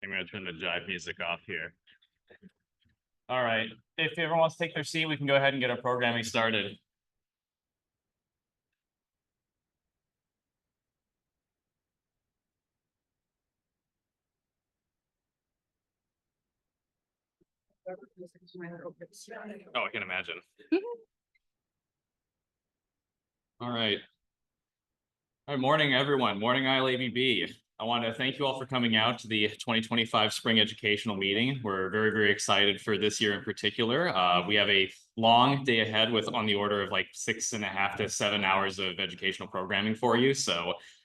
I'm going to turn the jive music off here. All right. If everyone wants to take their seat, we can go ahead and get our programming started. Oh, I can imagine. All right. All right, morning, everyone. Morning, ILABB. I want to thank you all for coming out to the 2025 Spring Educational Meeting. We're very, very excited for this year in particular. We have a long day ahead with on the order of like 6.5 to 7 hours of educational programming for you.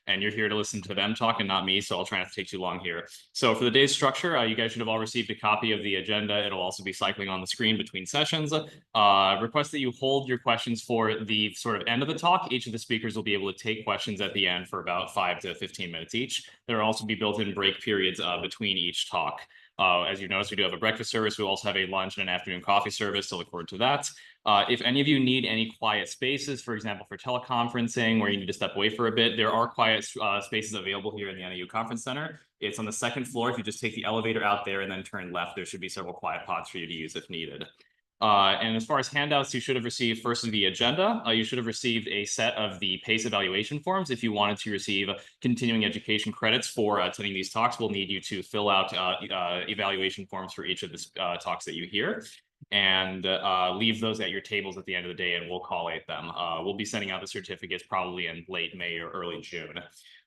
And you're here to listen to them talk and not me, so I'll try not to take too long here. So for the day's structure, you guys should have all received a copy of the agenda. It'll also be cycling on the screen between sessions. Request that you hold your questions for the sort of end of the talk. Each of the speakers will be able to take questions at the end for about 5 to 15 minutes each. There will also be built-in break periods between each talk. As you notice, we do have a breakfast service. We also have a lunch and an afternoon coffee service, so look forward to that. If any of you need any quiet spaces, for example, for teleconferencing, where you need to step away for a bit, there are quiet spaces available here in the NAU Conference Center. It's on the second floor. If you just take the elevator out there and then turn left, there should be several quiet pods for you to use if needed. And as far as handouts, you should have received first in the agenda. You should have received a set of the PACE evaluation forms. If you wanted to receive continuing education credits for attending these talks, we'll need you to fill out evaluation forms for each of the talks that you hear, and leave those at your tables at the end of the day, and we'll collate them. We'll be sending out the certificates probably in late May or early June.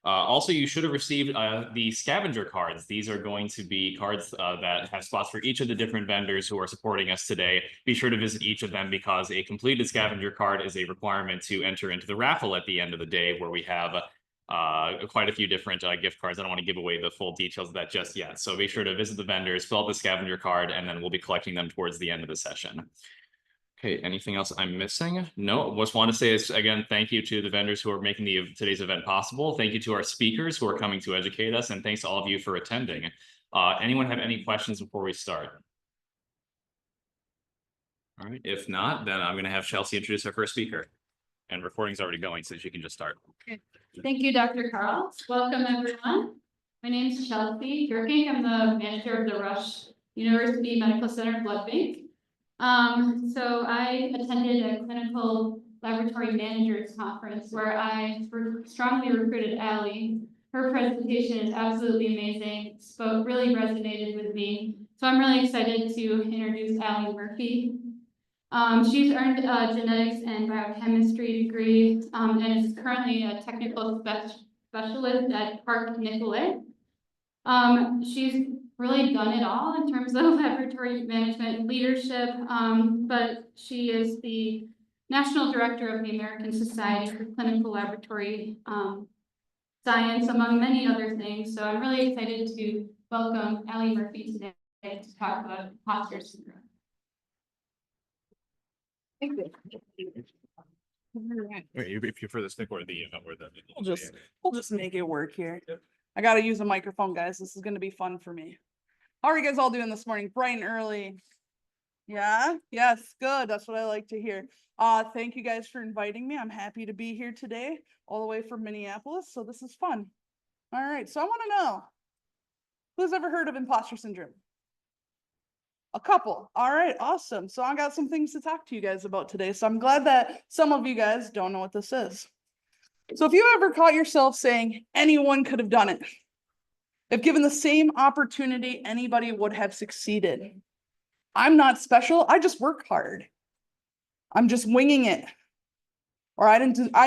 Also, you should have received the scavenger cards. These are going to be cards that have spots for each of the different vendors who are supporting us today. Be sure to visit each of them because a completed scavenger card is a requirement to enter into the raffle at the end of the day, where we have quite a few different gift cards. I don't want to give away the full details of that just yet. So be sure to visit the vendors, fill out the scavenger card, and then we'll be collecting them towards the end of the session. Okay, anything else I'm missing? No, just want to say is, again, thank you to the vendors who are making today's event possible. Thank you to our speakers who are coming to educate us, and thanks to all of you for attending. Anyone have any questions before we start? All right, if not, then I'm going to have Chelsea introduce our first speaker. And recording's already going, so she can just start. Okay. Thank you, Dr. Carl. Welcome, everyone. My name is Chelsea Gerking. I'm the manager of the Rush University Medical Center Blood Bank. So I attended a clinical laboratory managers conference where I strongly recruited Allie. Her presentation is absolutely amazing. Really resonated with me. So I'm really excited to introduce Allie Murphy. She's earned a genetics and biochemistry degree and is currently a technical specialist at Park Nicollet. She's really done it all in terms of laboratory management leadership, but she is the National Director of the American Society for Clinical Laboratory Science, among many other things. So I'm really excited to welcome Allie Murphy today to talk about imposter syndrome. Thank you. Right. If you further stick or the We'll just make it work here. I gotta use a microphone, guys. This is gonna be fun for me. How are you guys all doing this morning? Bright and early. Yeah, yes, good. That's what I like to hear. Thank you guys for inviting me. I'm happy to be here today, all the way from Minneapolis. So this is fun. All right, so I want to know, who's ever heard of imposter syndrome? A couple. All right, awesome. So I got some things to talk to you guys about today. So I'm glad that some of you guys don't know what this is. So if you ever caught yourself saying anyone could have done it, if given the same opportunity, anybody would have succeeded. I'm not special. I just work hard. I'm just winging it. Or I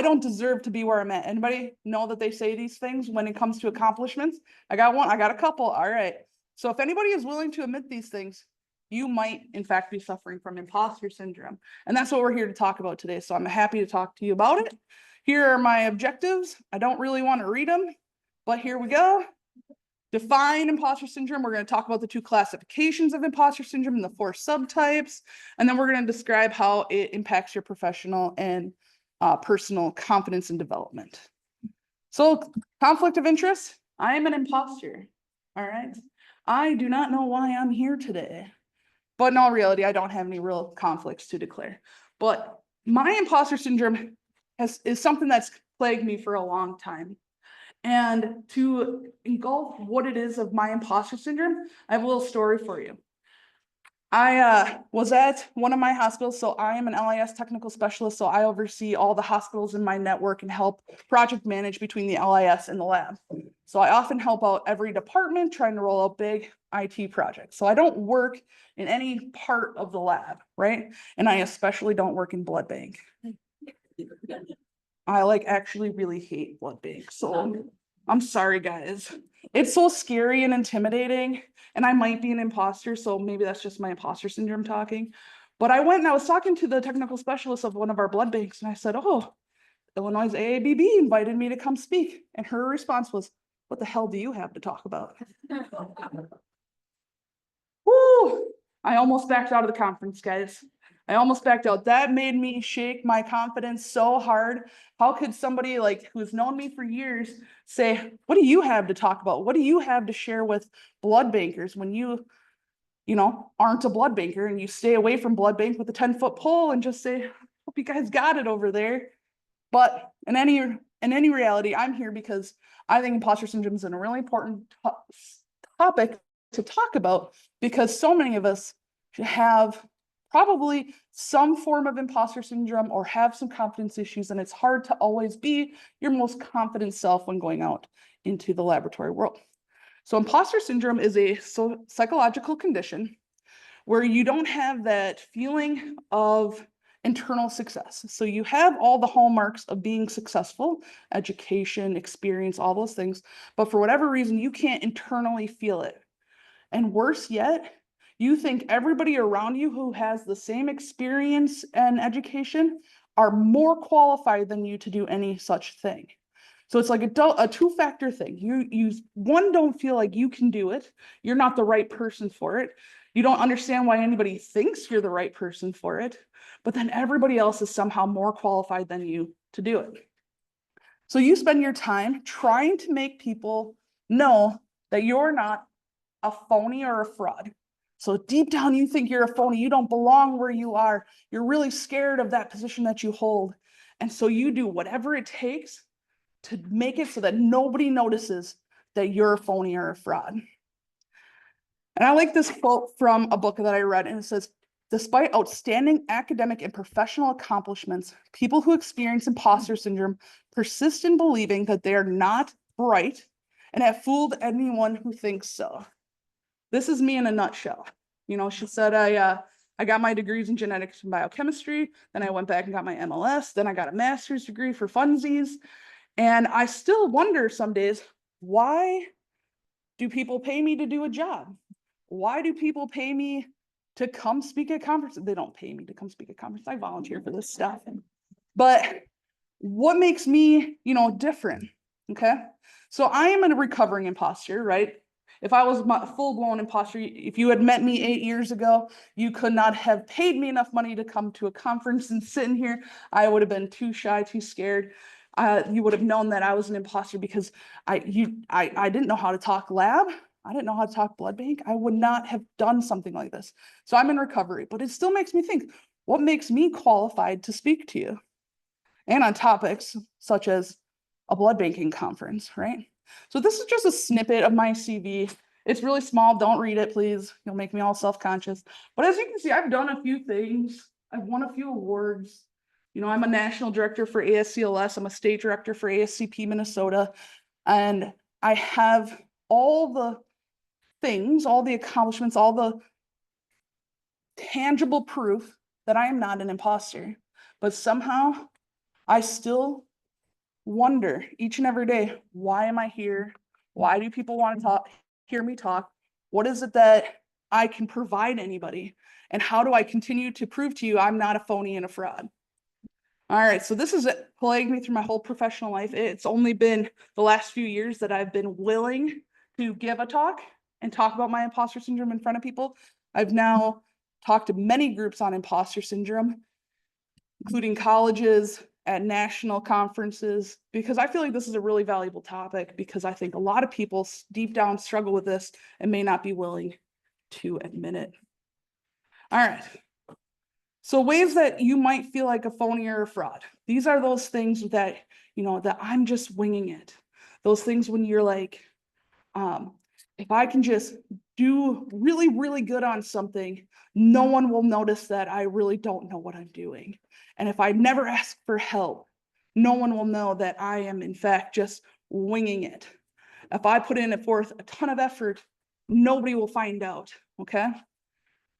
don't deserve to be where I'm at. Anybody know that they say these things when it comes to accomplishments? I got one. I got a couple. All right. So if anybody is willing to admit these things, you might, in fact, be suffering from imposter syndrome. And that's what we're here to talk about today. So I'm happy to talk to you about it. Here are my objectives. I don't really want to read them, but here we go. Define imposter syndrome. We're going to talk about the 2 classifications of imposter syndrome and the 4 subtypes. And then we're going to describe how it impacts your professional and personal confidence and development. So conflict of interest. I am an imposter. All right. I do not know why I'm here today. But in all reality, I don't have any real conflicts to declare. But my imposter syndrome is something that's plagued me for a long time. And to engulf what it is of my imposter syndrome, I have a little story for you. I was at one of my hospitals, so I am an LIS technical specialist, so I oversee all the hospitals in my network and help project manage between the LIS and the lab. So I often help out every department trying to roll out big IT projects. So I don't work in any part of the lab, right? And I especially don't work in blood bank. I actually really hate blood bank, so I'm sorry, guys. It's so scary and intimidating, and I might be an imposter, so maybe that's just my imposter syndrome talking. But I went and I was talking to the technical specialist of one of our blood banks, and I said, "Oh, Illinois ILABB invited me to come speak." And her response was, "What the hell do you have to talk about?" Woo! I almost backed out of the conference, guys. I almost backed out. That made me shake my confidence so hard. How could somebody who's known me for years say, "What do you have to talk about? What do you have to share with blood bankers when you aren't a blood banker and you stay away from blood bank with a 10-foot pole and just say, hope you guys got it over there." But in any reality, I'm here because I think imposter syndrome is a really important topic to talk about, because so many of us have probably some form of imposter syndrome or have some confidence issues, and it's hard to always be your most confident self when going out into the laboratory world. So imposter syndrome is a psychological condition where you don't have that feeling of internal success. So you have all the hallmarks of being successful, education, experience, all those things, but for whatever reason, you can't internally feel it. And worse yet, you think everybody around you who has the same experience and education are more qualified than you to do any such thing. So it's like a two-factor thing. You don't feel like you can do it. You're not the right person for it. You don't understand why anybody thinks you're the right person for it, but then everybody else is somehow more qualified than you to do it. So you spend your time trying to make people know that you're not a phony or a fraud. So deep down, you think you're a phony. You don't belong where you are. You're really scared of that position that you hold. And so you do whatever it takes to make it so that nobody notices that you're a phony or a fraud. And I like this quote from a book that I read, and it says, "Despite outstanding academic and professional accomplishments, people who experience imposter syndrome persist in believing that they are not bright and have fooled anyone who thinks so." This is me in a nutshell. She said, I got my degrees in genetics and biochemistry, then I went back and got my MLS, then I got a master's degree for funsies. And I still wonder some days, why do people pay me to do a job? Why do people pay me to come speak at conferences? They don't pay me to come speak at conferences. I volunteer for this stuff. But what makes me, different? Okay. So I am a recovering imposter, right? If I was a full-blown imposter, if you had met me 8 years ago, you could not have paid me enough money to come to a conference and sit in here. I would have been too shy, too scared. You would have known that I was an imposter because I didn't know how to talk lab. I didn't know how to talk blood bank. I would not have done something like this. So I'm in recovery, but it still makes me think, what makes me qualified to speak to you? And on topics such as a blood banking conference, right? So this is just a snippet of my CV. It's really small. Don't read it, please. You'll make me all self-conscious. But as you can see, I've done a few things. I've won a few awards. I'm a national director for ASCLS. I'm a state director for ASCP Minnesota. And I have all the things, all the accomplishments, all the tangible proof that I am not an imposter. But somehow I still wonder each and every day, why am I here? Why do people want to hear me talk? What is it that I can provide anybody? And how do I continue to prove to you I'm not a phony and a fraud? All right, so this has plagued me through my whole professional life. It's only been the last few years that I've been willing to give a talk and talk about my imposter syndrome in front of people. I've now talked to many groups on imposter syndrome, including colleges, at national conferences, because I feel like this is a really valuable topic, because I think a lot of people deep down struggle with this and may not be willing to admit it. All right. So ways that you might feel like a phony or a fraud. These are those things that, that I'm just winging it. Those things when you're like, if I can just do really, really good on something, no one will notice that I really don't know what I'm doing. And if I never ask for help, no one will know that I am in fact just winging it. If I put in forth a ton of effort, nobody will find out, okay?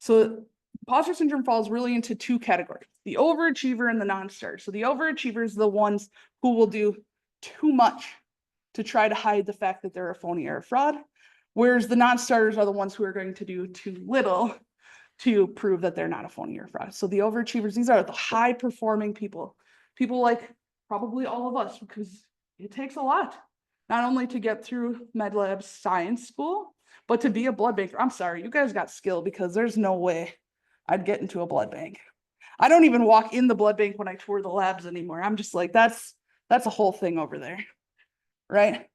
So imposter syndrome falls really into two categories, the overachiever and the non-starter. So the overachievers are the ones who will do too much to try to hide the fact that they're a phony or a fraud, whereas the non-starters are the ones who are going to do too little to prove that they're not a phony or a fraud. So the overachievers, these are the high-performing people like probably all of us, because it takes a lot, not only to get through MedLab science school, but to be a blood banker. I'm sorry, you guys got skill, because there's no way I'd get into a blood bank. I don't even walk in the blood bank when I tour the labs anymore. I'm just like, that's a whole thing over there, right?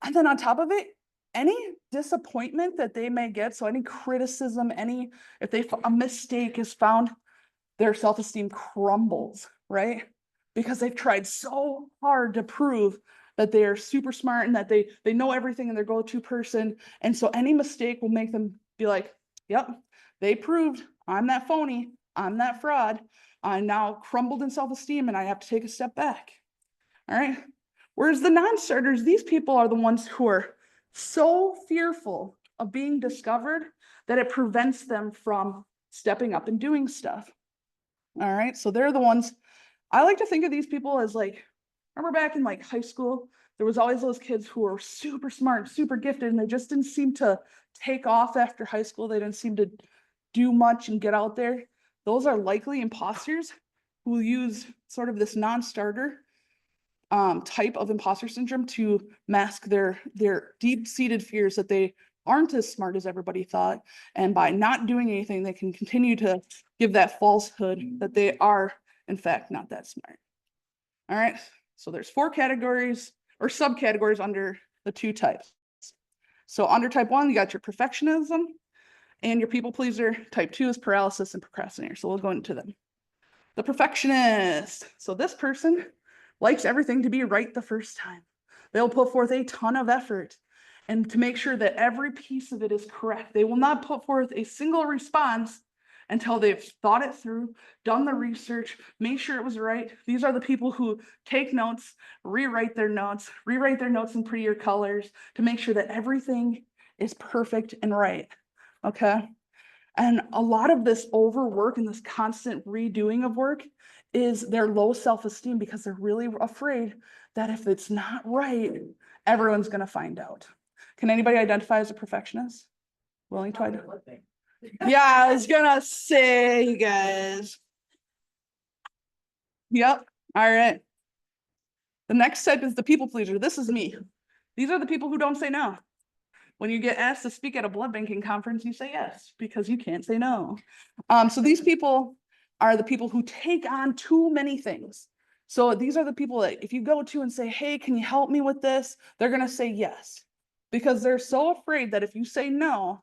And then on top of it, any disappointment that they may get, so any criticism, if a mistake is found, their self-esteem crumbles, right? Because they've tried so hard to prove that they are super smart and that they know everything and their go-to person. And so any mistake will make them be like, yep, they proved I'm that phony, I'm that fraud. I'm now crumbled in self-esteem and I have to take a step back. All right. Whereas the non-starters, these people are the ones who are so fearful of being discovered that it prevents them from stepping up and doing stuff. All right. So they're the ones, I like to think of these people as like, remember back in like high school, there was always those kids who were super smart, super gifted, and they just didn't seem to take off after high school. They didn't seem to do much and get out there. Those are likely imposters who use sort of this non-starter type of imposter syndrome to mask their deep-seated fears that they aren't as smart as everybody thought. And by not doing anything, they can continue to give that falsehood that they are, in fact, not that smart. All right, so there's 4 categories or subcategories under the 2 types. So under type 1, you got your perfectionism and your people pleaser. Type 2 is paralysis and procrastinator. So we'll go into them. The perfectionist. So this person likes everything to be right the first time. They'll put forth a ton of effort and to make sure that every piece of it is correct. They will not put forth a single response until they've thought it through, done the research, made sure it was right. These are the people who take notes, rewrite their notes in prettier colors to make sure that everything is perfect and right, okay? And a lot of this overwork and this constant redoing of work is their low self-esteem, because they're really afraid that if it's not right, everyone's going to find out. Can anybody identify as a perfectionist? Willing to identify? Yeah, I was gonna say, you guys. Yep. All right. The next type is the people pleaser. This is me. These are the people who don't say no. When you get asked to speak at a blood banking conference, you say yes, because you can't say no. So these people are the people who take on too many things. So these are the people that if you go to and say, hey, can you help me with this? They're going to say yes, because they're so afraid that if you say no,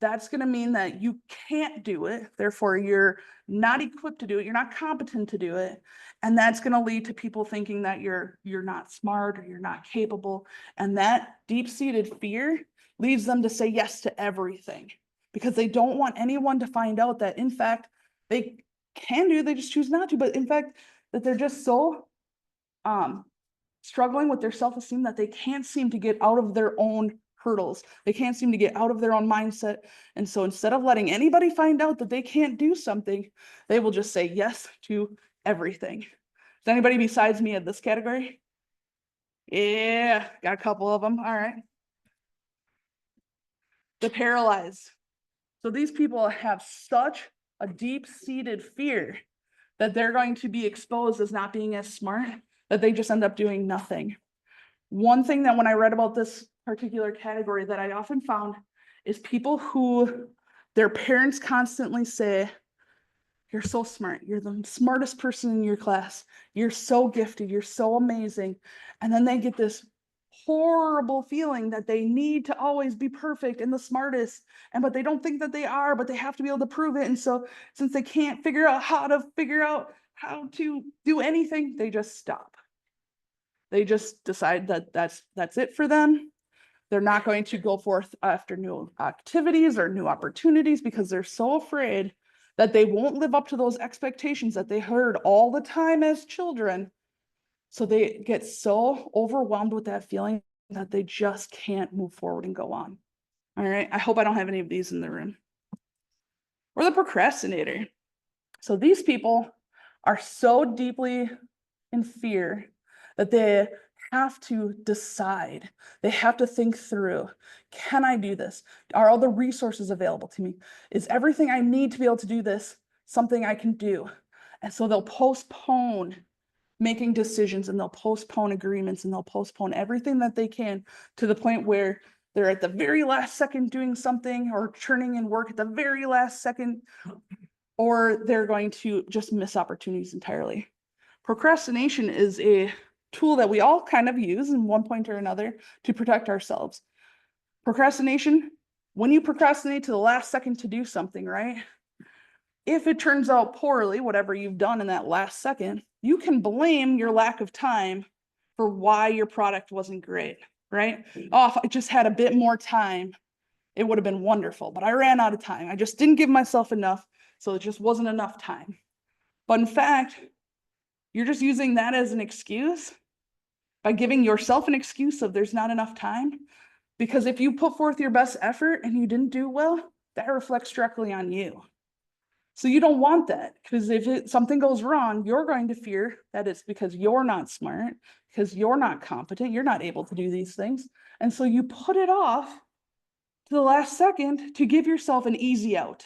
that's going to mean that you can't do it. Therefore, you're not equipped to do it. You're not competent to do it. And that's going to lead to people thinking that you're not smart or you're not capable. And that deep-seated fear leads them to say yes to everything, because they don't want anyone to find out that, in fact, they can do, they just choose not to. But in fact, that they're just so struggling with their self-esteem that they can't seem to get out of their own hurdles. They can't seem to get out of their own mindset. And so instead of letting anybody find out that they can't do something, they will just say yes to everything. Is anybody besides me in this category? Yeah, got a couple of them. All right. The paralyzed. So these people have such a deep-seated fear that they're going to be exposed as not being as smart that they just end up doing nothing. One thing that when I read about this particular category that I often found is people who their parents constantly say, you're so smart, you're the smartest person in your class, you're so gifted, you're so amazing. And then they get this horrible feeling that they need to always be perfect and the smartest, but they don't think that they are, but they have to be able to prove it. And so since they can't figure out how to do anything, they just stop. They just decide that that's it for them. They're not going to go forth after new activities or new opportunities because they're so afraid that they won't live up to those expectations that they heard all the time as children. So they get so overwhelmed with that feeling that they just can't move forward and go on. All right. I hope I don't have any of these in the room. Or the procrastinator. So these people are so deeply in fear that they have to decide. They have to think through, can I do this? Are all the resources available to me? Is everything I need to be able to do this something I can do? And so they'll postpone making decisions, and they'll postpone agreements, and they'll postpone everything that they can to the point where they're at the very last second doing something or turning in work at the very last second, or they're going to just miss opportunities entirely. Procrastination is a tool that we all kind of use in one point or another to protect ourselves. Procrastination, when you procrastinate to the last second to do something, right? If it turns out poorly, whatever you've done in that last second, you can blame your lack of time for why your product wasn't great, right? Oh, if I just had a bit more time, it would have been wonderful, but I ran out of time. I just didn't give myself enough, so it just wasn't enough time. But in fact, you're just using that as an excuse by giving yourself an excuse of there's not enough time. Because if you put forth your best effort and you didn't do well, that reflects directly on you. So you don't want that, because if something goes wrong, you're going to fear that it's because you're not smart, because you're not competent, you're not able to do these things. And so you put it off to the last second to give yourself an easy out,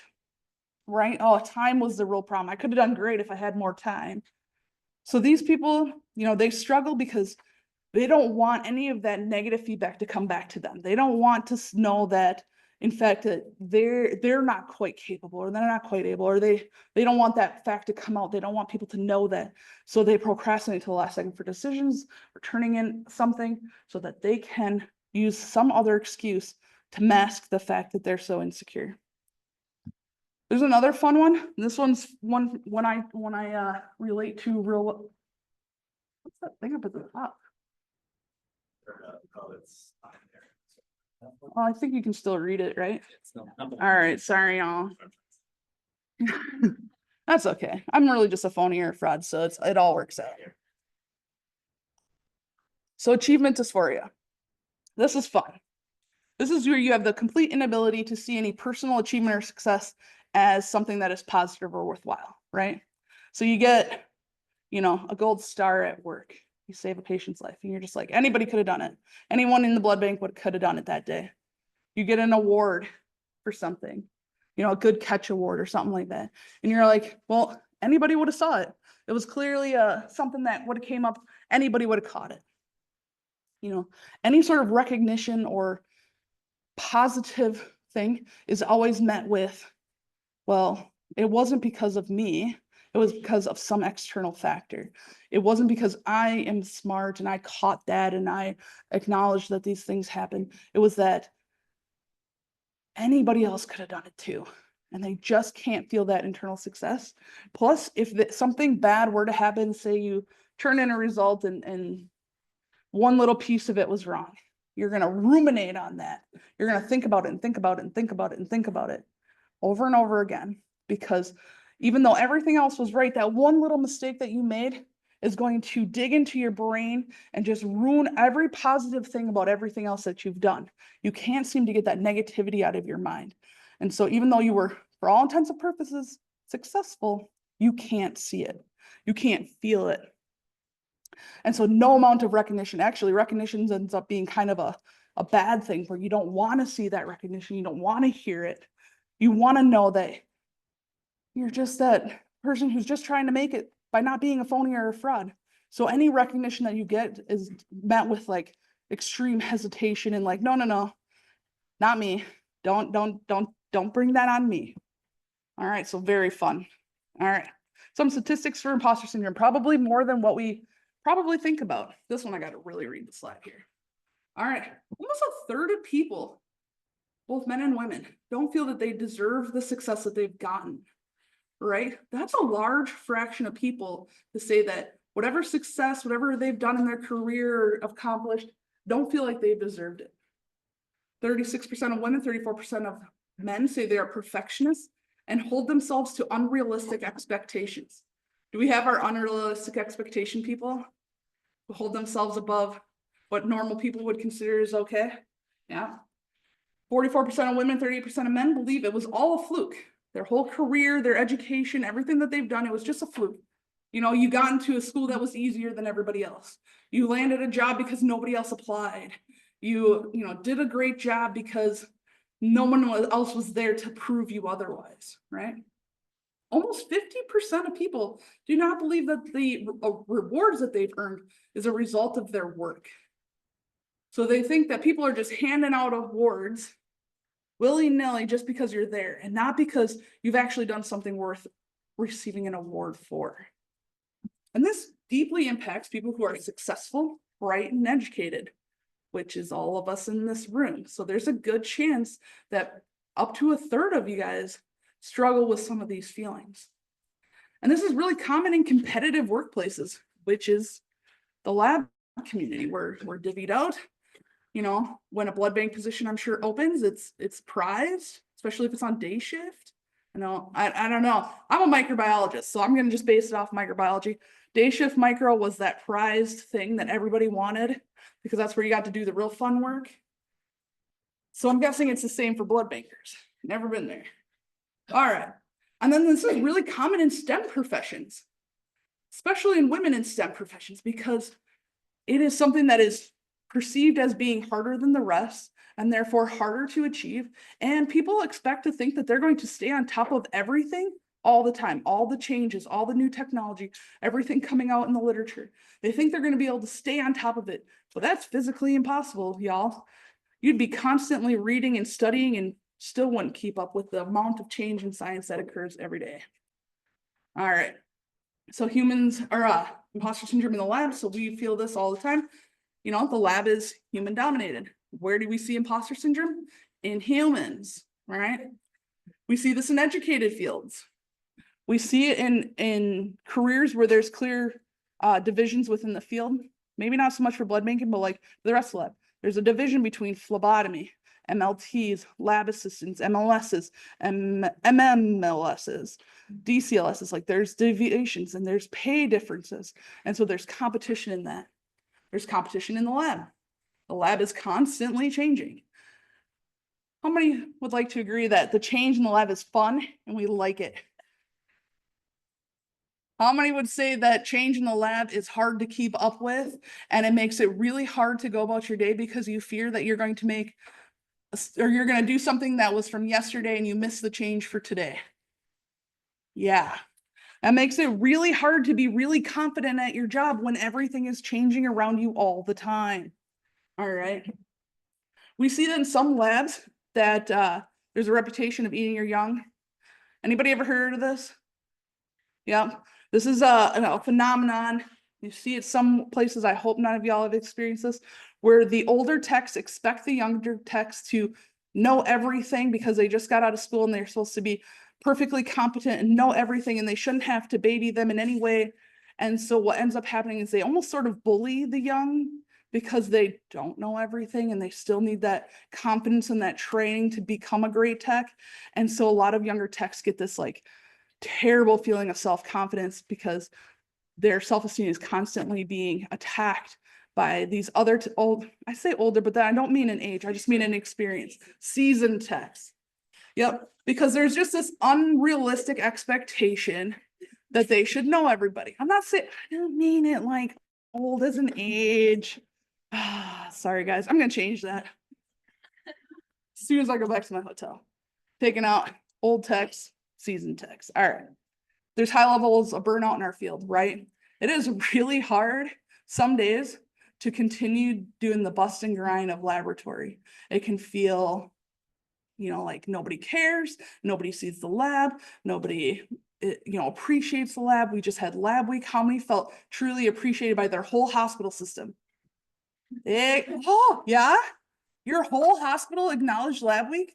right? Oh, time was the real problem. I could have done great if I had more time. So these people, they struggle because they don't want any of that negative feedback to come back to them. They don't want to know that, in fact, that they're not quite capable, or they're not quite able, or they don't want that fact to come out. They don't want people to know that. So they procrastinate to the last second for decisions or turning in something so that they can use some other excuse to mask the fact that they're so insecure. There's another fun one. This one's one when I relate to real. What's that thing up at the top? Oh, I think you can still read it, right? All right, sorry, y'all. That's okay. I'm really just a phony or a fraud, so it all works out. So achievement dysphoria. This is fun. This is where you have the complete inability to see any personal achievement or success as something that is positive or worthwhile, right? So you get, a gold star at work. You save a patient's life, and you're just like, anybody could have done it. Anyone in the blood bank could have done it that day. You get an award for something, a good catch award or something like that. And you're like, well, anybody would have saw it. It was clearly something that would have came up. Anybody would have caught it. Any sort of recognition or positive thing is always met with, well, it wasn't because of me. It was because of some external factor. It wasn't because I am smart and I caught that and I acknowledged that these things happen. It was that anybody else could have done it too. And they just can't feel that internal success. Plus, if something bad were to happen, say you turn in a result and one little piece of it was wrong, you're going to ruminate on that. You're going to think about it and think about it and think about it and think about it over and over again, because even though everything else was right, that one little mistake that you made is going to dig into your brain and just ruin every positive thing about everything else that you've done. You can't seem to get that negativity out of your mind. And so even though you were, for all intents and purposes, successful, you can't see it. You can't feel it. And so no amount of recognition, actually recognition ends up being kind of a bad thing, where you don't want to see that recognition. You don't want to hear it. You want to know that you're just that person who's just trying to make it by not being a phony or a fraud. So any recognition that you get is met with like extreme hesitation and like, no, not me. Don't bring that on me. All right, so very fun. All right, some statistics for imposter syndrome, probably more than what we probably think about. This one I got to really read the slide here. All right, almost a third of people, both men and women, don't feel that they deserve the success that they've gotten, right? That's a large fraction of people to say that whatever success, whatever they've done in their career or accomplished, don't feel like they've deserved it. 36% of women, 34% of men say they are perfectionists and hold themselves to unrealistic expectations. Do we have our unrealistic expectation people who hold themselves above what normal people would consider is okay? Yeah. 44% of women, 38% of men believe it was all a fluke. Their whole career, their education, everything that they've done, it was just a fluke. You know, you got into a school that was easier than everybody else. You landed a job because nobody else applied. You did a great job because no one else was there to prove you otherwise, right? Almost 50% of people do not believe that the rewards that they've earned is a result of their work. So they think that people are just handing out awards willy-nilly just because you're there and not because you've actually done something worth receiving an award for. And this deeply impacts people who are successful, bright, and educated, which is all of us in this room. So there's a good chance that up to a third of you guys struggle with some of these feelings. And this is really common in competitive workplaces, which is the lab community. We're divvied out. You know, when a blood bank position, I'm sure, opens, it's prized, especially if it's on day shift. I don't know. I'm a microbiologist, so I'm going to just base it off microbiology. Day shift micro was that prized thing that everybody wanted because that's where you got to do the real fun work. So I'm guessing it's the same for blood bankers. Never been there. All right. And then this is really common in STEM professions, especially in women in STEM professions, because it is something that is perceived as being harder than the rest and therefore harder to achieve. And people expect to think that they're going to stay on top of everything all the time, all the changes, all the new technology, everything coming out in the literature. They think they're going to be able to stay on top of it. But that's physically impossible, y'all. You'd be constantly reading and studying and still wouldn't keep up with the amount of change in science that occurs every day. All right. So humans are imposter syndrome in the lab. So we feel this all the time. You know, the lab is human dominated. Where do we see imposter syndrome? In humans, right? We see this in educated fields. We see it in careers where there's clear divisions within the field. Maybe not so much for blood banking, but like the rest of the lab. There's a division between phlebotomy, MLTs, lab assistants, MLSs, MMLSs, DCLSs. Like there's deviations and there's pay differences. And so there's competition in that. There's competition in the lab. The lab is constantly changing. How many would like to agree that the change in the lab is fun and we like it? How many would say that change in the lab is hard to keep up with and it makes it really hard to go about your day because you fear that you're going to make or you're going to do something that was from yesterday and you miss the change for today? Yeah. That makes it really hard to be really confident at your job when everything is changing around you all the time. All right. We see that in some labs that there's a reputation of eating your young. Anybody ever heard of this? Yeah. This is a phenomenon. You see it some places. I hope none of y'all have experienced this, where the older techs expect the younger techs to know everything because they just got out of school and they're supposed to be perfectly competent and know everything and they shouldn't have to baby them in any way. And so what ends up happening is they almost sort of bully the young because they don't know everything and they still need that confidence and that training to become a great tech. And so a lot of younger techs get this like terrible feeling of self-confidence because their self-esteem is constantly being attacked by these other I say older, but then I don't mean in age, I just mean in experience, seasoned techs. Yep, because there's just this unrealistic expectation that they should know everybody. I'm not saying, I don't mean it like old as an age. Sorry guys, I'm gonna change that as soon as I go back to my hotel. Taking out old techs, seasoned techs. All right. There's high levels of burnout in our field, right? It is really hard some days to continue doing the bust and grind of laboratory. It can feel, you know, like nobody cares, nobody sees the lab, nobody, appreciates the lab. We just had lab week. How many felt truly appreciated by their whole hospital system? Yeah? Your whole hospital acknowledged lab week?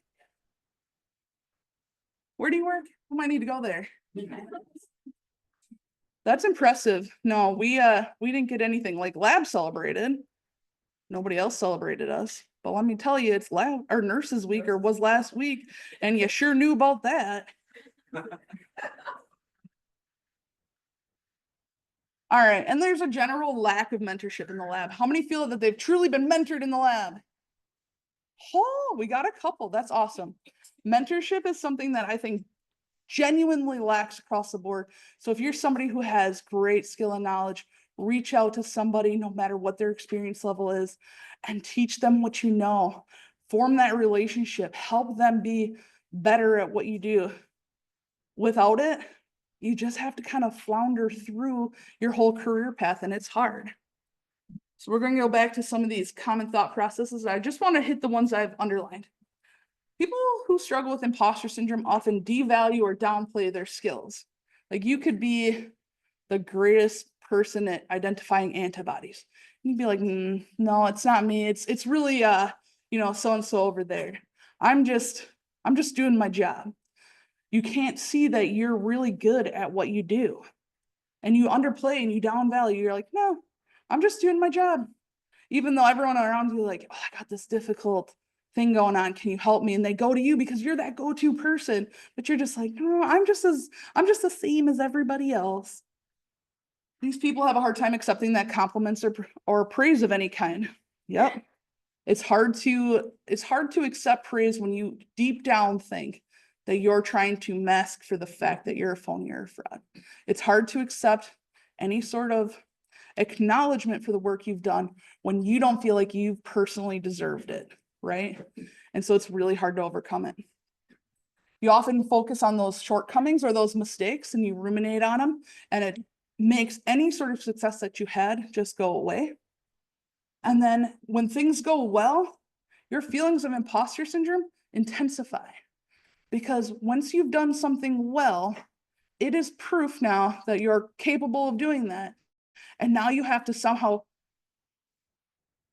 Where do you work? I might need to go there. That's impressive. No, we didn't get anything. Like lab celebrated. Nobody else celebrated us. But let me tell you, it's lab or nurses week or was last week, and you sure knew about that. All right, and there's a general lack of mentorship in the lab. How many feel that they've truly been mentored in the lab? Oh, we got a couple. That's awesome. Mentorship is something that I think genuinely lacks across the board. So if you're somebody who has great skill and knowledge, reach out to somebody, no matter what their experience level is, and teach them what you know. Form that relationship, help them be better at what you do. Without it, you just have to kind of flounder through your whole career path, and it's hard. So we're going to go back to some of these common thought processes. I just want to hit the ones I've underlined. People who struggle with imposter syndrome often devalue or downplay their skills. Like you could be the greatest person at identifying antibodies. You'd be like, no, it's not me. It's really so-and-so over there. I'm just doing my job. You can't see that you're really good at what you do. And you underplay and you downvalue. You're like, no, I'm just doing my job. Even though everyone around you like, oh, I got this difficult thing going on. Can you help me? And they go to you because you're that go-to person. But you're just like, no, I'm just the same as everybody else. These people have a hard time accepting that compliments or praise of any kind. Yep. It's hard to accept praise when you deep down think that you're trying to mask for the fact that you're a phony or a fraud. It's hard to accept any sort of acknowledgement for the work you've done when you don't feel like you've personally deserved it, right? And so it's really hard to overcome it. You often focus on those shortcomings or those mistakes and you ruminate on them, and it makes any sort of success that you had just go away. And then when things go well, your feelings of imposter syndrome intensify, because once you've done something well, it is proof now that you're capable of doing that. And now you have to somehow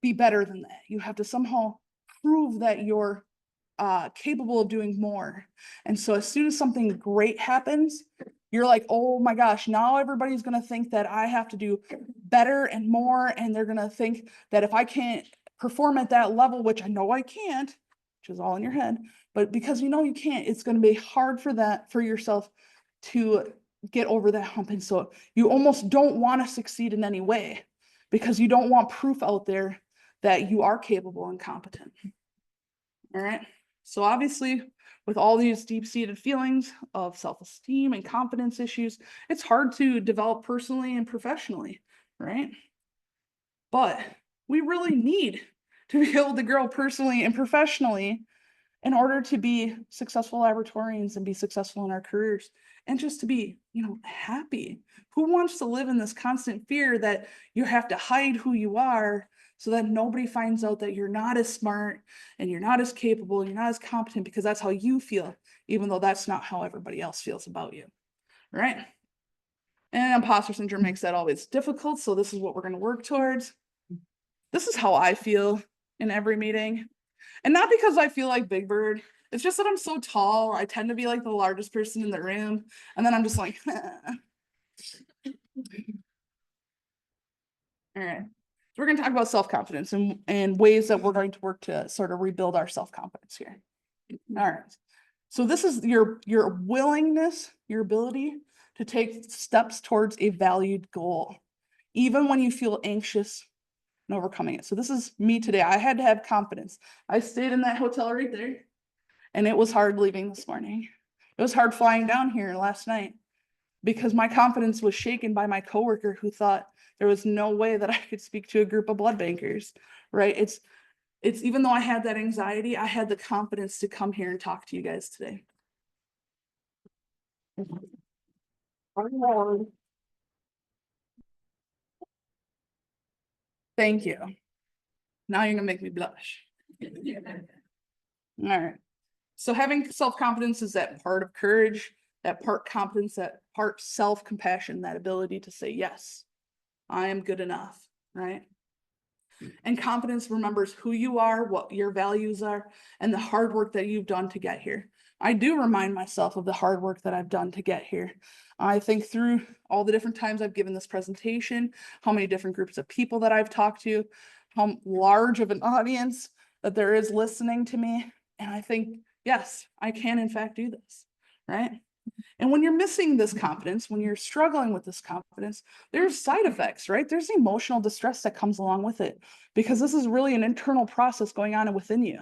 be better than that. You have to somehow prove that you're capable of doing more. And so as soon as something great happens, you're like, oh my gosh, now everybody's going to think that I have to do better and more. And they're going to think that if I can't perform at that level, which I know I can't, which is all in your head, but because you know you can't, it's going to be hard for yourself to get over that hump. And so you almost don't want to succeed in any way because you don't want proof out there that you are capable and competent. All right. So obviously, with all these deep-seated feelings of self-esteem and confidence issues, it's hard to develop personally and professionally, right? But we really need to be able to grow personally and professionally in order to be successful laboratorians and be successful in our careers and just to be, happy. Who wants to live in this constant fear that you have to hide who you are so that nobody finds out that you're not as smart and you're not as capable, and you're not as competent because that's how you feel, even though that's not how everybody else feels about you, right? And imposter syndrome makes that always difficult. So this is what we're going to work towards. This is how I feel in every meeting. And not because I feel like Big Bird. It's just that I'm so tall. I tend to be like the largest person in the room. And then I'm just like, all right. So we're going to talk about self-confidence and ways that we're going to work to sort of rebuild our self-confidence here. All right. So this is your willingness, your ability to take steps towards a valued goal, even when you feel anxious and overcoming it. So this is me today. I had to have confidence. I stayed in that hotel right there, and it was hard leaving this morning. It was hard flying down here last night because my confidence was shaken by my coworker who thought there was no way that I could speak to a group of blood bankers, right? It's even though I had that anxiety, I had the confidence to come here and talk to you guys today. Thank you. Now you're gonna make me blush. All right. So having self-confidence is that part of courage, that part competence, that part self-compassion, that ability to say, yes, I am good enough, right? And confidence remembers who you are, what your values are, and the hard work that you've done to get here. I do remind myself of the hard work that I've done to get here. I think through all the different times I've given this presentation, how many different groups of people that I've talked to, how large of an audience that there is listening to me. And I think, yes, I can in fact do this, right? And when you're missing this confidence, when you're struggling with this confidence, there's side effects, right? There's emotional distress that comes along with it, because this is really an internal process going on within you.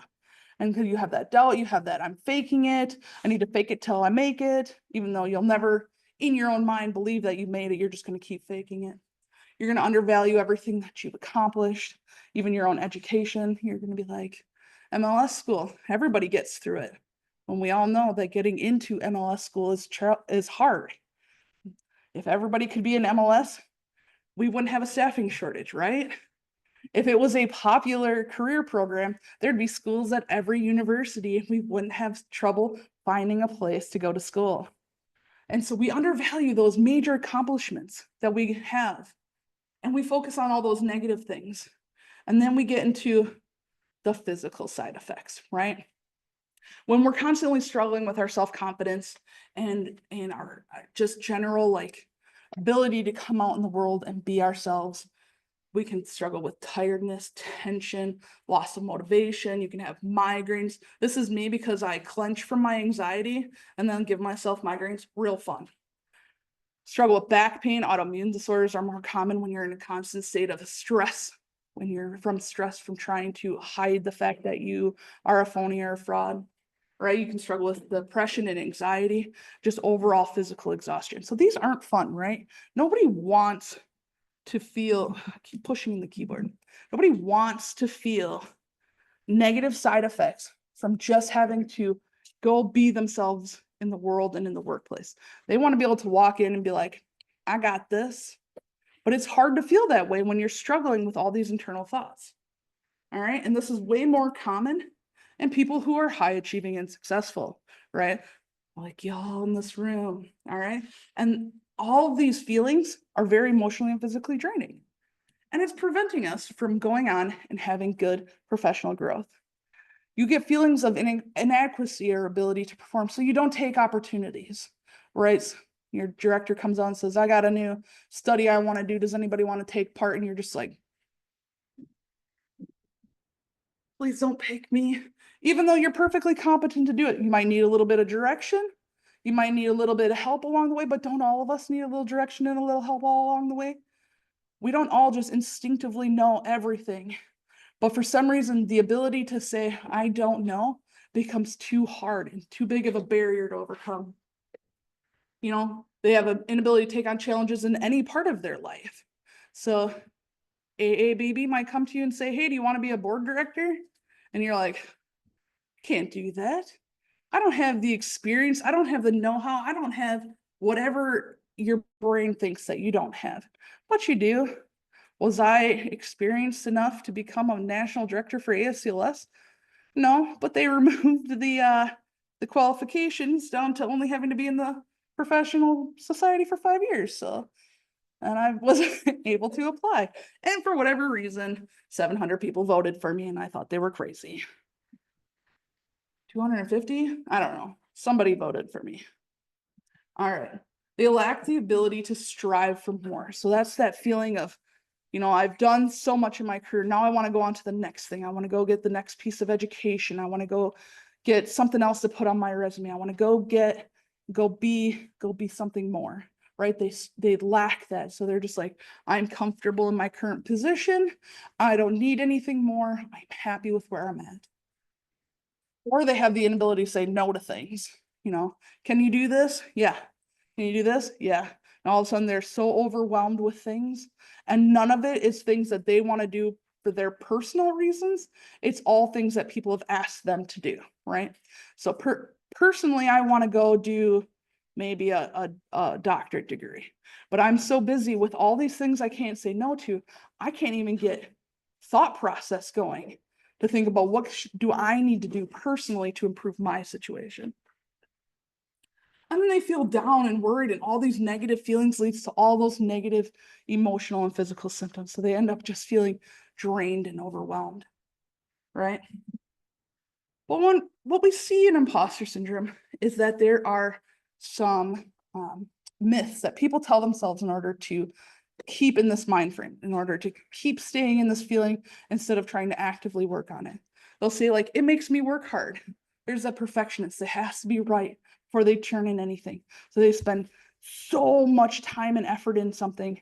And you have that doubt, you have that I'm faking it, I need to fake it till I make it, even though you'll never in your own mind believe that you made it, you're just going to keep faking it. You're going to undervalue everything that you've accomplished, even your own education. You're going to be like, MLS school, everybody gets through it. When we all know that getting into MLS school is hard. If everybody could be in MLS, we wouldn't have a staffing shortage, right? If it was a popular career program, there'd be schools at every university. We wouldn't have trouble finding a place to go to school. And so we undervalue those major accomplishments that we have. And we focus on all those negative things. And then we get into the physical side effects, right? When we're constantly struggling with our self-confidence and our just general like ability to come out in the world and be ourselves, we can struggle with tiredness, tension, loss of motivation. You can have migraines. This is me because I clench from my anxiety and then give myself migraines. Real fun. Struggle with back pain. Autoimmune disorders are more common when you're in a constant state of stress, when you're from stress from trying to hide the fact that you are a phony or a fraud, right? You can struggle with depression and anxiety, just overall physical exhaustion. So these aren't fun, right? Nobody wants to feel, I keep pushing the keyboard. Nobody wants to feel negative side effects from just having to go be themselves in the world and in the workplace. They want to be able to walk in and be like, I got this. But it's hard to feel that way when you're struggling with all these internal thoughts. All right. And this is way more common in people who are high achieving and successful, right? Like y'all in this room. All right. And all of these feelings are very emotionally and physically draining. And it's preventing us from going on and having good professional growth. You get feelings of inadequacy or ability to perform, so you don't take opportunities, right? Your director comes on and says, I got a new study I want to do. Does anybody want to take part? And you're just like, please don't pick me. Even though you're perfectly competent to do it, you might need a little bit of direction. You might need a little bit of help along the way, but don't all of us need a little direction and a little help all along the way? We don't all just instinctively know everything. But for some reason, the ability to say, I don't know, becomes too hard and too big of a barrier to overcome. You know, they have an inability to take on challenges in any part of their life. So AABB might come to you and say, hey, do you want to be a board director? And you're like, can't do that. I don't have the experience. I don't have the know-how. I don't have whatever your brain thinks that you don't have. But you do. Was I experienced enough to become a national director for ASCLS? No, but they removed the qualifications down to only having to be in the professional society for 5 years. So, and I wasn't able to apply. And for whatever reason, 700 people voted for me and I thought they were crazy. 250? I don't know. Somebody voted for me. All right. They lack the ability to strive for more. So that's that feeling of, you know, I've done so much in my career. Now I want to go on to the next thing. I want to go get the next piece of education. I want to go get something else to put on my resume. I want to go be something more, right? They lack that. So they're just like, I'm comfortable in my current position. I don't need anything more. I'm happy with where I'm at. Or they have the inability to say no to things. You know, can you do this? Yeah. Can you do this? Yeah. And all of a sudden they're so overwhelmed with things, and none of it is things that they want to do for their personal reasons. It's all things that people have asked them to do, right? So personally, I want to go do maybe a doctorate degree, but I'm so busy with all these things I can't say no to. I can't even get thought process going to think about what do I need to do personally to improve my situation. And then they feel down and worried, and all these negative feelings leads to all those negative emotional and physical symptoms. So they end up just feeling drained and overwhelmed, right? But what we see in imposter syndrome is that there are some myths that people tell themselves in order to keep in this mind frame, in order to keep staying in this feeling instead of trying to actively work on it. They'll say like, it makes me work hard. There's a perfectionist. It has to be right before they turn in anything. So they spend so much time and effort in something,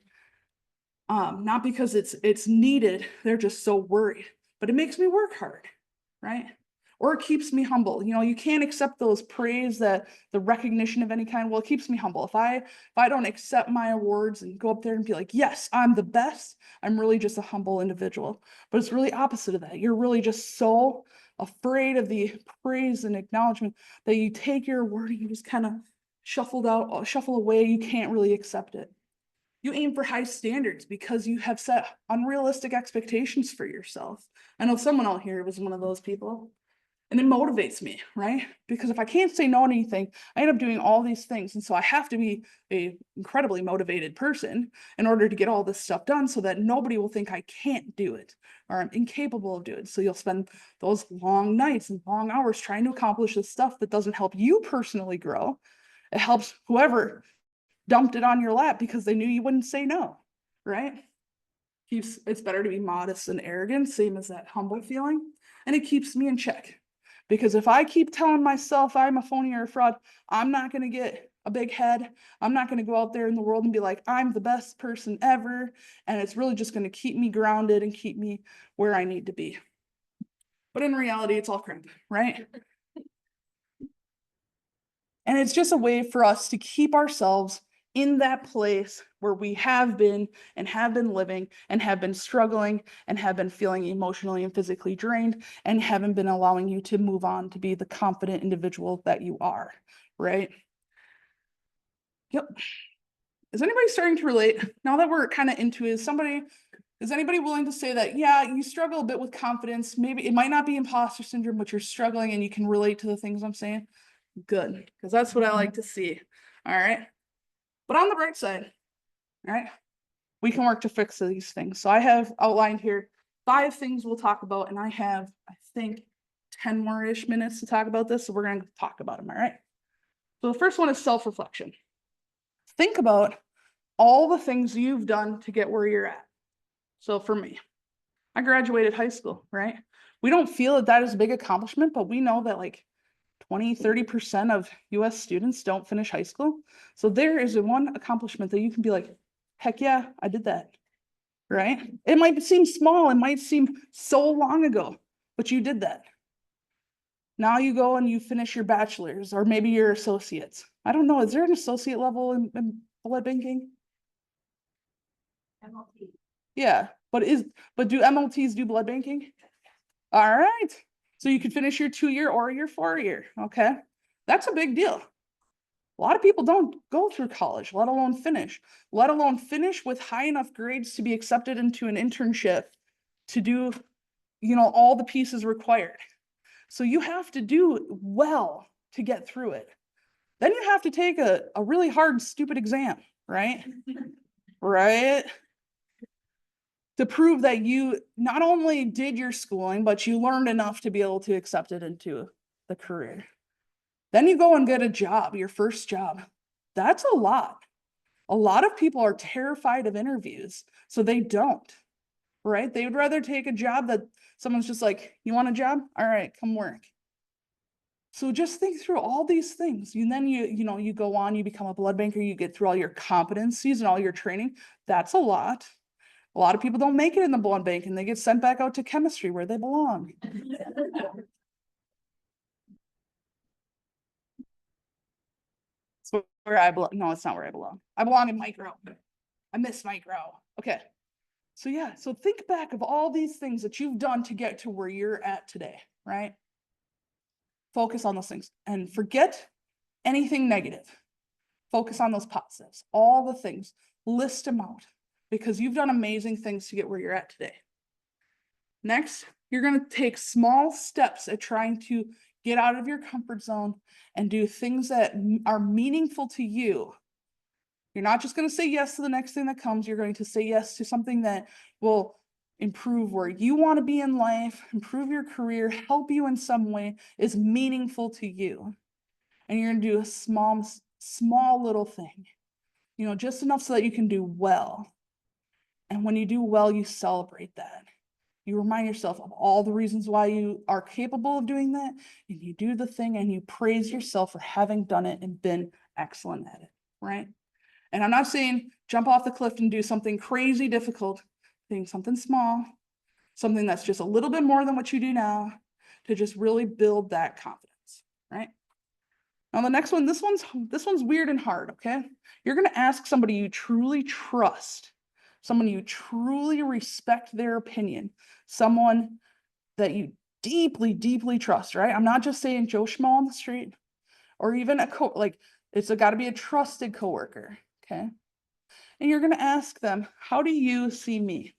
not because it's needed. They're just so worried, but it makes me work hard, right? Or it keeps me humble. You know, you can't accept those praise, that the recognition of any kind. Well, it keeps me humble. If I don't accept my awards and go up there and be like, yes, I'm the best, I'm really just a humble individual. But it's really opposite of that. You're really just so afraid of the praise and acknowledgement that you take your award and you just kind of shuffle away. You can't really accept it. You aim for high standards because you have set unrealistic expectations for yourself. I know someone out here was one of those people. And it motivates me, right? Because if I can't say no to anything, I end up doing all these things. And so I have to be an incredibly motivated person in order to get all this stuff done so that nobody will think I can't do it or I'm incapable of doing it. So you'll spend those long nights and long hours trying to accomplish this stuff that doesn't help you personally grow. It helps whoever dumped it on your lap because they knew you wouldn't say no, right? It's better to be modest than arrogant, same as that humble feeling. And it keeps me in check. Because if I keep telling myself I'm a phony or a fraud, I'm not going to get a big head. I'm not going to go out there in the world and be like, I'm the best person ever. And it's really just going to keep me grounded and keep me where I need to be. But in reality, it's all crap, right? And it's just a way for us to keep ourselves in that place where we have been living and have been struggling and have been feeling emotionally and physically drained and haven't been allowing you to move on to be the confident individual that you are, right? Yep. Is anybody starting to relate? Now that we're kind of into it, is anybody willing to say that, yeah, you struggle a bit with confidence? Maybe it might not be imposter syndrome, but you're struggling and you can relate to the things I'm saying? Good, because that's what I like to see. All right. But on the bright side, all right, we can work to fix these things. So I have outlined here 5 things we'll talk about, and I have, I think, 10 more-ish minutes to talk about this. So we're going to talk about them. All right. So the first one is self-reflection. Think about all the things you've done to get where you're at. So for me, I graduated high school, right? We don't feel that is a big accomplishment, but we know that like 20–30% of US students don't finish high school. So there is one accomplishment that you can be like, heck yeah, I did that, right? It might seem small, it might seem so long ago, but you did that. Now you go and you finish your bachelor's or maybe your associates. I don't know, is there an associate level in blood banking? MLT. Yeah, but do MLTs do blood banking? All right. So you could finish your 2-year or your 4-year. Okay. That's a big deal. A lot of people don't go through college, let alone finish with high enough grades to be accepted into an internship to do, all the pieces required. So you have to do well to get through it. Then you have to take a really hard, stupid exam, right? Right? To prove that you not only did your schooling, but you learned enough to be able to accept it into the career. Then you go and get a job, your first job. That's a lot. A lot of people are terrified of interviews, so they don't, right? They would rather take a job that someone's just like, you want a job? All right, come work. So just think through all these things. And then you go on, you become a blood banker, you get through all your competencies and all your training. That's a lot. A lot of people don't make it in the blood bank and they get sent back out to chemistry where they belong. It's where I belong. No, it's not where I belong. I belong in micro. I miss micro. Okay. So yeah, so think back of all these things that you've done to get to where you're at today, right? Focus on those things and forget anything negative. Focus on those positives, all the things, list them out because you've done amazing things to get where you're at today. Next, you're going to take small steps at trying to get out of your comfort zone and do things that are meaningful to you. You're not just going to say yes to the next thing that comes. You're going to say yes to something that will improve where you want to be in life, improve your career, help you in some way is meaningful to you. And you're going to do a small little thing, you know, just enough so that you can do well. And when you do well, you celebrate that. You remind yourself of all the reasons why you are capable of doing that, and you do the thing and you praise yourself for having done it and been excellent at it, right? And I'm not saying jump off the cliff and do something crazy difficult, doing something small, something that's just a little bit more than what you do now to just really build that confidence, right? Now the next one, this one's weird and hard, okay? You're gonna ask somebody you truly trust, someone you truly respect their opinion, someone that you deeply, deeply trust, right? I'm not just saying Joe Schmo on the street or even it's gotta be a trusted coworker, okay? And you're gonna ask them, how do you see me?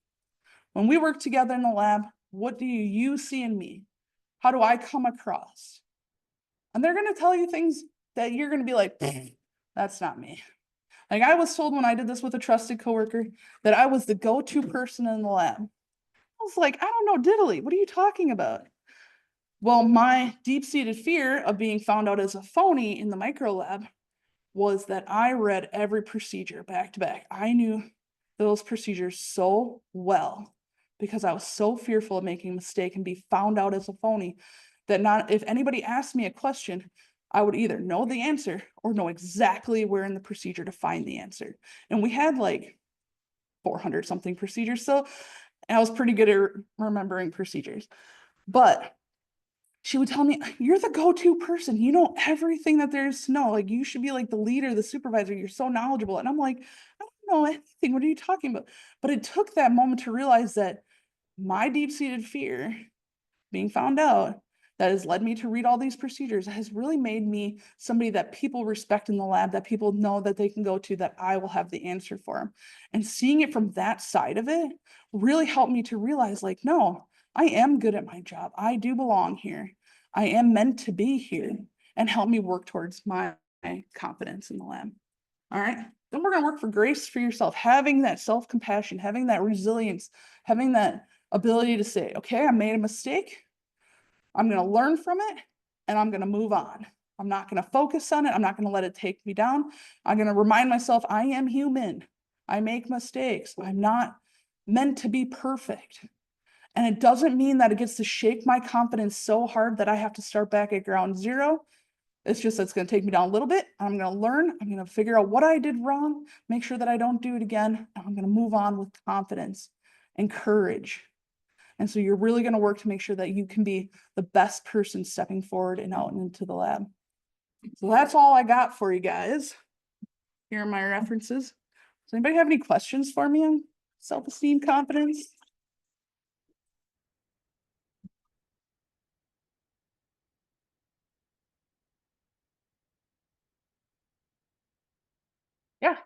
When we work together in the lab, what do you see in me? How do I come across? And they're going to tell you things that you're going to be like, that's not me. Like I was told when I did this with a trusted coworker that I was the go-to person in the lab. I was like, I don't know diddly. What are you talking about? Well, my deep-seated fear of being found out as a phony in the micro lab was that I read every procedure back to back. I knew those procedures so well because I was so fearful of making a mistake and be found out as a phony that not if anybody asked me a question, I would either know the answer or know exactly where in the procedure to find the answer. And we had like 400 something procedures. So I was pretty good at remembering procedures. But she would tell me, you're the go-to person. You know everything that there is to know. Like you should be like the leader, the supervisor. You're so knowledgeable. And I'm like, I don't know anything. What are you talking about? But it took that moment to realize that my deep-seated fear being found out that has led me to read all these procedures has really made me somebody that people respect in the lab, that people know that they can go to, that I will have the answer for them. And seeing it from that side of it really helped me to realize like, no, I am good at my job. I do belong here. I am meant to be here, and help me work towards my confidence in the lab. All right. Then we're going to work for grace for yourself, having that self-compassion, having that resilience, having that ability to say, okay, I made a mistake. I'm going to learn from it and I'm going to move on. I'm not going to focus on it. I'm not going to let it take me down. I'm going to remind myself I am human. I make mistakes. I'm not meant to be perfect. And it doesn't mean that it gets to shake my confidence so hard that I have to start back at ground zero. It's just that's going to take me down a little bit. I'm going to learn. I'm going to figure out what I did wrong, make sure that I don't do it again. And I'm going to move on with confidence and courage. And so you're really going to work to make sure that you can be the best person stepping forward and out and into the lab. So that's all I got for you guys. Here are my references. Does anybody have any questions for me on self-esteem, confidence? Yeah.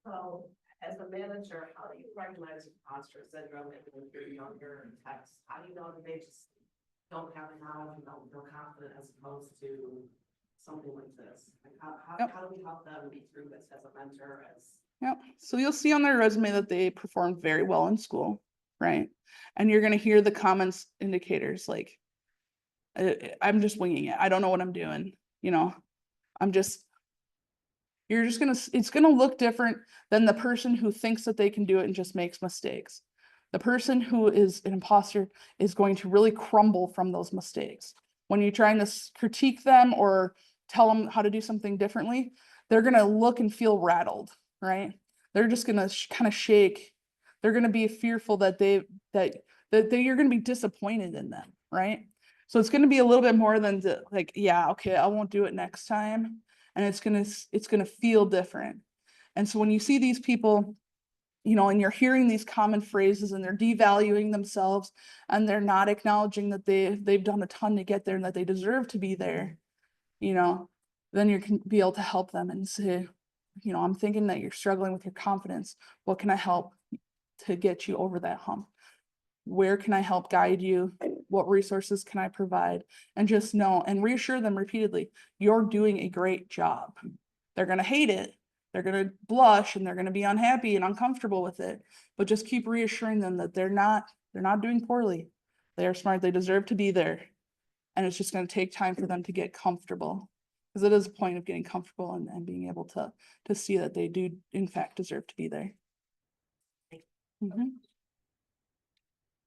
So, as a manager, how do you recognize imposter syndrome in your younger techs? How do you know that they just don't have the knowledge and don't feel confident as opposed to something like this? Like how do we help them be through this as a mentor? Yep. So you'll see on their resume that they performed very well in school, right? And you're going to hear the comments indicators like, I'm just winging it. I don't know what I'm doing. You know, it's going to look different than the person who thinks that they can do it and just makes mistakes. The person who is an imposter is going to really crumble from those mistakes. When you're trying to critique them or tell them how to do something differently, they're going to look and feel rattled, right? They're just going to kind of shake. They're going to be fearful that you're going to be disappointed in them, right? So it's going to be a little bit more than like, yeah, okay, I won't do it next time. And it's going to feel different. And so when you see these people, you know, and you're hearing these common phrases and they're devaluing themselves and they're not acknowledging that they've done a ton to get there and that they deserve to be there, you know, then you can be able to help them and say, you know, I'm thinking that you're struggling with your confidence. What can I help to get you over that hump? Where can I help guide you? What resources can I provide? And just know and reassure them repeatedly, you're doing a great job. They're going to hate it, they're gonna blush and they're gonna be unhappy and uncomfortable with it. But just keep reassuring them that they're not doing poorly. They are smart, they deserve to be there. And it's just gonna take time for them to get comfortable. Because it is a point of getting comfortable and being able to see that they do in fact deserve to be there. Mhm.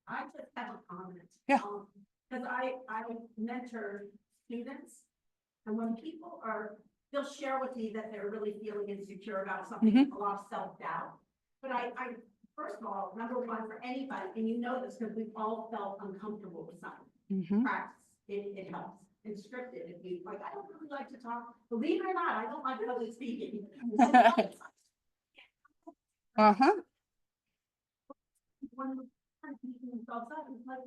I just have a comment. Yeah. Cause I mentor students, and when people they'll share with me that they're really feeling insecure about something, a lot of self-doubt. But I, first of all, number one, for anybody, and you know this, because we've all felt uncomfortable with something, practice, it helps. And scripted, if you, like, I don't really like to talk, believe it or not, I don't like public speaking. When beating themselves up, it's like,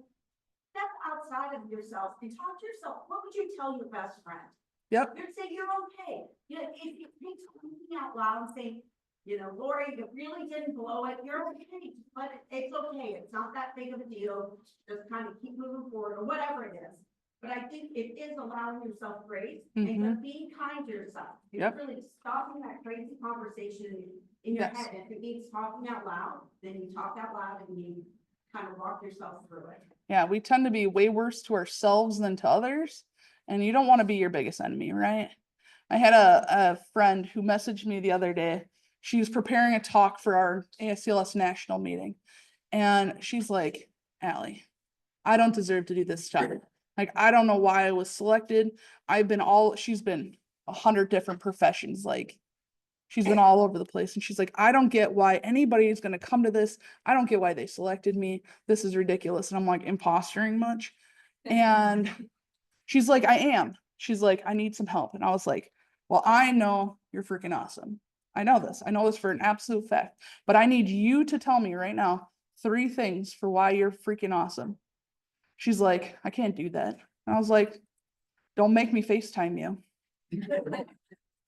step outside of yourself and talk to yourself. What would you tell your best friend? Yep. You'd say you're okay. You know, if you think something out loud and say, you know, Lori, you really didn't blow it, you're okay, but it's okay. It's not that big of a deal. Just kind of keep moving forward or whatever it is. But I think it is allowing yourself grace and just being kind to yourself. It's really stopping that crazy conversation in your head. If it means talking out loud, then you talk out loud and you kind of walk yourself through it. Yeah, we tend to be way worse to ourselves than to others. And you don't want to be your biggest enemy, right? I had a friend who messaged me the other day. She was preparing a talk for our ASCLS national meeting. And she's like, Allie, I don't deserve to do this stuff. Like, I don't know why I was selected. She's been 100 different professions. Like, she's been all over the place. And she's like, I don't get why anybody is going to come to this. I don't get why they selected me. This is ridiculous. And I'm like, impostering much? And she's like, I am. She's like, I need some help. And I was like, well, I know you're freaking awesome. I know this. I know this for an absolute fact. But I need you to tell me right now 3 things for why you're freaking awesome. She's like, I can't do that. And I was like, don't make me FaceTime you.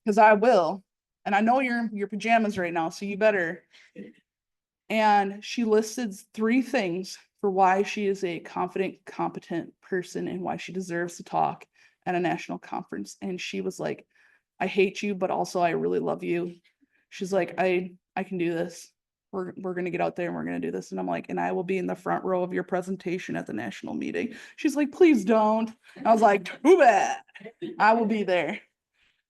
Because I will. And I know you're in your pajamas right now, so you better. And she listed 3 things for why she is a confident, competent person and why she deserves to talk at a national conference. And she was like, I hate you, but also I really love you. She's like, I can do this. We're going to get out there and we're going to do this. And I'm like, and I will be in the front row of your presentation at the national meeting. She's like, please don't. And I was like, too bad. I will be there.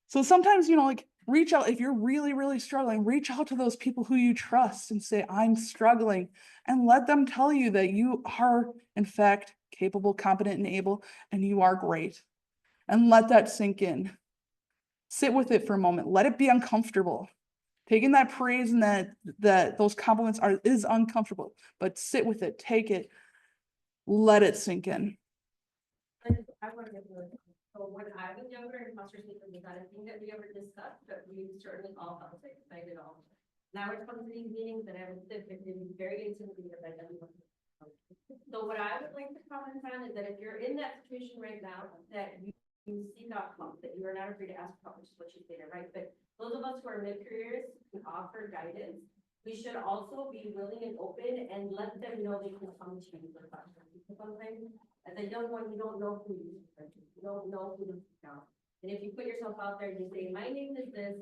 So sometimes, you know, like, reach out. If you're really, really struggling, reach out to those people who you trust and say, I'm struggling, and let them tell you that you are, in fact, capable, competent, and able, and you are great. And let that sink in. Sit with it for a moment. Let it be uncomfortable. Taking that praise and that those compliments is uncomfortable, but sit with it, take it, let it sink in. I want to get really, so when I was younger, imposter syndrome was not a thing that we ever discussed, but we certainly all felt it, I did all. Now it comes to these meetings and I would sit and be very intimidated by everyone. So what I would like to comment on is that if you're in that situation right now, that you seek out help, that you are not afraid to ask for help, which is what you stated, right? But those of us who are mid-careers can offer guidance. We should also be willing and open and let them know they can come to you for questions. Because sometimes as a young one, you don't know who you are. You don't know who to seek out. And if you put yourself out there and you say, my name is this,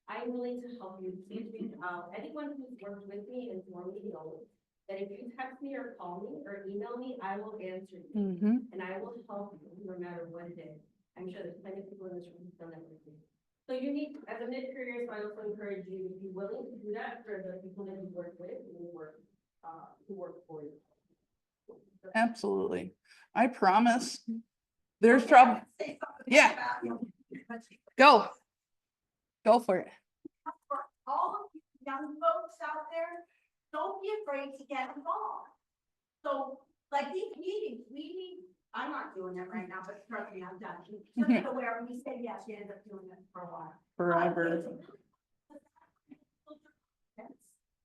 I'm willing to help you, please reach out. Anyone who's worked with me and for me knows that if you text me or call me or email me, I will answer you. And I will help you no matter what it is. I'm sure there's plenty of people in this room who've done that with you. So you need, as a mid-career, so I also encourage you to be willing to do that for the people that you work with and who work for you. Absolutely. I promise. There's trouble. Yeah. Go for it. For all of you young folks out there, don't be afraid to get involved. So, like these meetings, we need, I'm not doing it right now, but trust me, I'm done. Just aware when you say yes, you end up doing it for a while. Forever.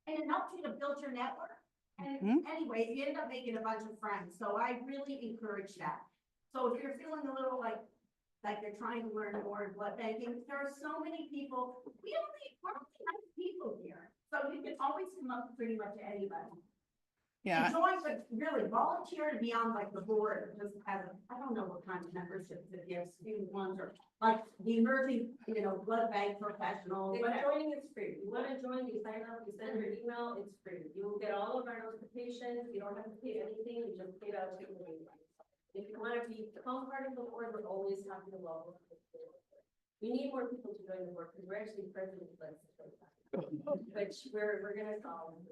And it helps you to build your network. And anyways, you end up making a bunch of friends. So I really encourage that. So if you're feeling a little like you're trying to learn more in blood banking, there are so many people. We're only nice people here. So you can always come up pretty much to anybody. Yeah, Join, but really volunteer to be on like the board, just as, I don't know what kind of memberships it gives, student ones or like the emerging, blood bank professional, If whatever. joining is free. You wanna join, you sign up, you send your email, it's free. You will get all of our notifications. You don't have to pay anything, you just pay out to the email. If you wanna become part of the board, we're always happy to welcome. We need more people to join the board because we're actually president lists. Which we're gonna solve.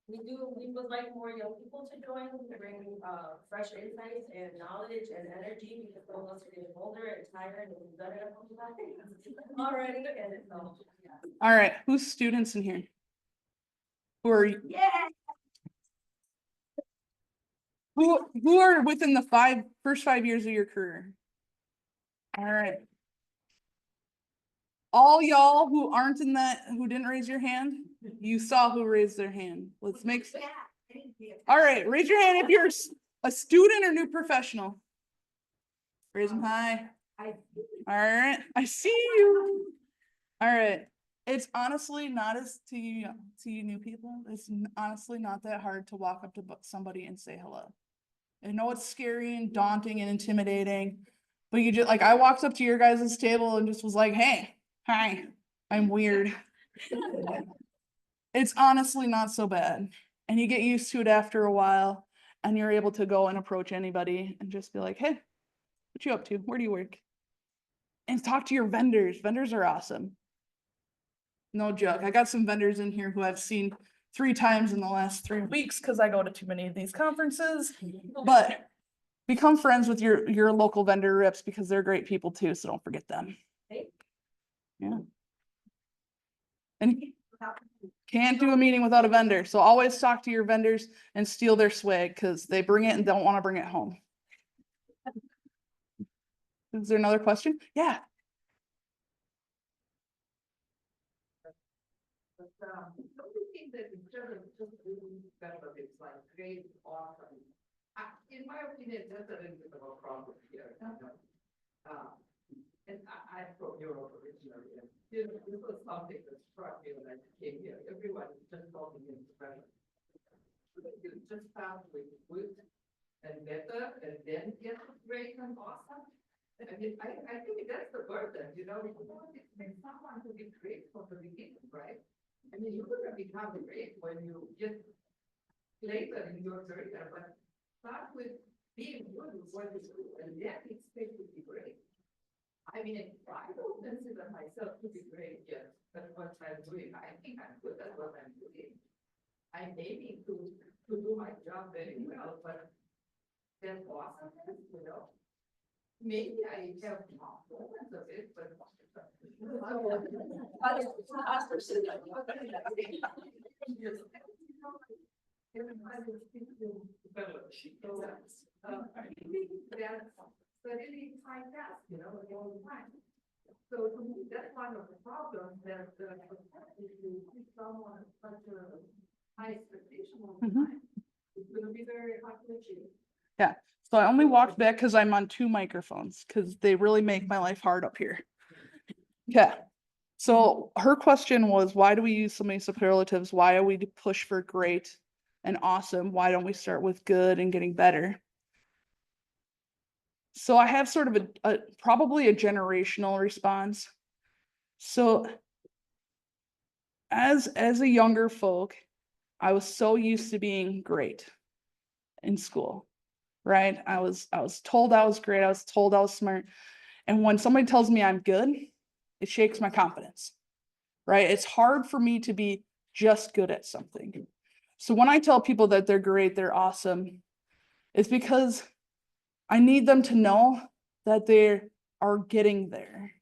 We would like more young people to join, to bring, fresh insights and knowledge and energy, because some of us are getting older and tired and we've done it a couple times already, and it's all. all right, who's students in here? Who are, Yeah. who are within the first 5 years of your career? All right. All y'all who aren't in that, who didn't raise your hand, you saw who raised their hand. Let's make. All right, raise your hand if you're a student or new professional. Raise them high. All right, I see you. All right, it's honestly not as to you new people. It's honestly not that hard to walk up to somebody and say hello. I know it's scary and daunting and intimidating, but you just, like, I walked up to your guys' table and just was like, hey, hi, I'm weird. It's honestly not so bad. And you get used to it after a while, and you're able to go and approach anybody and just be like, hey, what you up to? Where do you work? And talk to your vendors. Vendors are awesome. No joke. I got some vendors in here who I've seen 3 times in the last 3 weeks because I go to too many of these conferences. But become friends with your local vendor reps because they're great people too, so don't forget them. Yeah. And can't do a meeting without a vendor, so always talk to your vendors and steal their swag because they bring it and don't want to bring it home. Is there another question? Yeah. But, don't you think that instead of just doing better, it's like great, awesome? In my opinion, that's a little bit of a problem here. And I'm from Europe originally, and this was something that struck me when I came here. Everyone is just talking in Spanish. You just start with good and better, and then get great and awesome. I mean, I think that's the burden, you want to expect someone to be great from the beginning, right? I mean, you're gonna become great when you get later in your career, but start with being good with what you do, and then expect to be great. I mean, I don't consider myself to be great yet, but what I'm doing, I think I'm good at what I'm doing. I may need to do my job very well, but then awesomeness, maybe I have moments of it, but. That's really high task, all the time. So to me, that's one of the problems that if you see someone such a high expectation all the time, it's gonna be very hard to achieve. Yeah. So I only walked back because I'm on 2 microphones because they really make my life hard up here. Okay. So her question was, why do we use so many superlatives? Why are we to push for great and awesome? Why don't we start with good and getting better? So I have sort of a probably a generational response. So as a younger folk, I was so used to being great in school, right? I was told I was great. I was told I was smart. And when somebody tells me I'm good, it shakes my confidence, right? It's hard for me to be just good at something. So when I tell people that they're great, they're awesome, it's because I need them to know that they are getting there.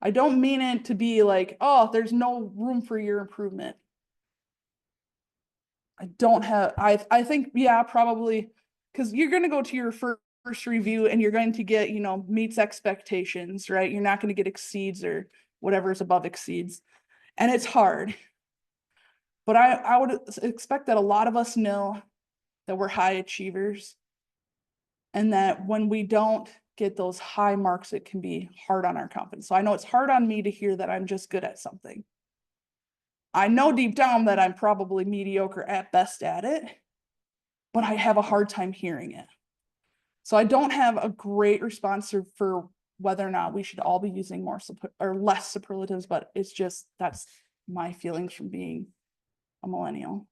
I don't mean it to be like, oh, there's no room for your improvement. I think, yeah, probably, because you're going to go to your first review and you're going to get, meets expectations, right? You're not going to get exceeds or whatever's above exceeds. And it's hard. But I would expect that a lot of us know that we're high achievers. And that when we don't get those high marks, it can be hard on our confidence. So I know it's hard on me to hear that I'm just good at something. I know deep down that I'm probably mediocre at best at it, but I have a hard time hearing it. So I don't have a great response for whether or not we should all be using more or less superlatives, but it's just, that's my feelings from being a millennial.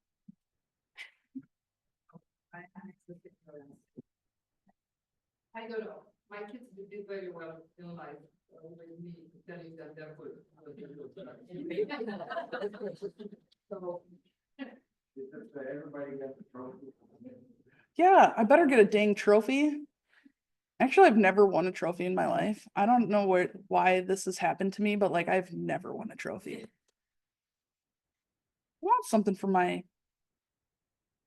I don't know, my kids did very well in life, with me telling them they're good. So, Yeah, I better get a dang trophy. Actually, I've never won a trophy in my life. I don't know why this has happened to me, but like I've never won a trophy. I want something for my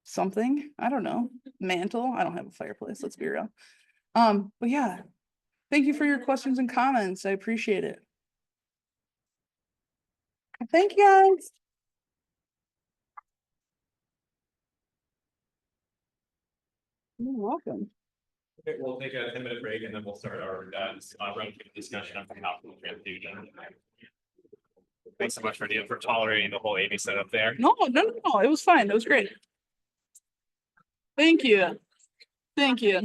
something. I don't know. Mantle. I don't have a fireplace, let's be real. But yeah. Thank you for your questions and comments. I appreciate it. Thank you guys. You're welcome. Okay, we'll take a 10-minute break and then we'll start our round discussion on the transfusion. Thanks so much for tolerating the whole AV setup there. No, it was fine. It was great. Thank you. Thank you.